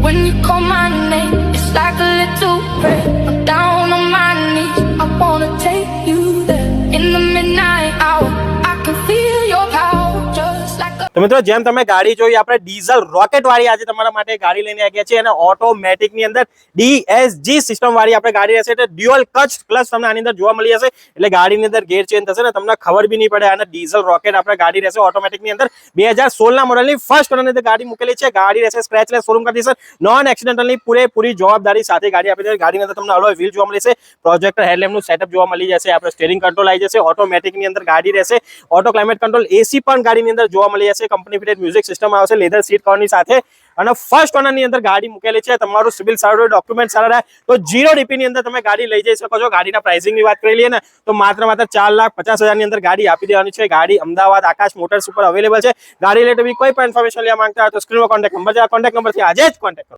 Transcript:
When you call my name, it's like a little prayer. I'm down on my knees, I wanna take you there. In the midnight hour, I can feel your power, just like a... તો મિત્રો જેમ તમે ગાડી જોઈ, આપણે diesel rocket વાળી આજે તમારા માટે ગાડી લઈને આવ્યા છીએ અને ઓટોમેટિક ની અંદર DSG સિસ્ટમ વાળી આપણે ગાડી રહેશે. એટલે ડ્યુઅલ ક્લચ તમને આની અંદર જોવા મળી જશે. એટલે ગાડીની અંદર ગેર ચેન્જ થશે ને તમને ખબર બી નહીં પડે. અને ડીઝલ રોકેટ આપણે ગાડી રહેશે ઓટોમેટિક ની અંદર 2016 ના મોડલની ફર્સ્ટ ઓનરની ગાડી મૂકેલી છે. ગાડી રહેશે સ્ક્રેચલેસ શોરૂમ કન્ડિશન, નોન એક્સિડેન્ટલની પૂરેપૂરી જવાબદારી સાથે ગાડી આપી છે. ગાડીની અંદર તમને અલોય વ્હીલ જોવા મળશે, પ્રોજેક્ટર હેડલેમ્પનું સેટઅપ જોવા મળી જશે. આપણે સ્ટીયરિંગ કંટ્રોલ આવી જશે, ઓટોમેટિક ની અંદર ગાડી રહેશે, ઓટો ક્લાઇમેટ કંટ્રોલ, એસી પણ ગાડીની અંદર જોવા મળી જશે. કંપની ફિટેડ મ્યુઝિક સિસ્ટમ આવશે, લેધર સીટ કવરની સાથે. અને ફર્સ્ટ ઓનર ની અંદર ગાડી મૂકેલી છે. તમારું સિવિલ સારું, ડોક્યુમેન્ટ સારા રહે તો 0 DP ની અંદર તમે ગાડી લઈ જઈ શકો છો. ગાડીના પ્રાઇસિંગ ની વાત કરી લઈએ ને તો માત્ર 4,50,000 ની અંદર ગાડી આપી દેવાની છે. ગાડી અમદાવાદ આકાશ મોટર્સ ઉપર અવેલેબલ છે. ગાડી રિલેટેડ કોઈ પણ ઇન્ફોર્મેશન લેવા માંગતા હોય તો સ્ક્રીન પર કોન્ટેક્ટ નંબર છે, આ કોન્ટેક્ટ નંબરથી આજે જ કોન્ટેક્ટ કરો.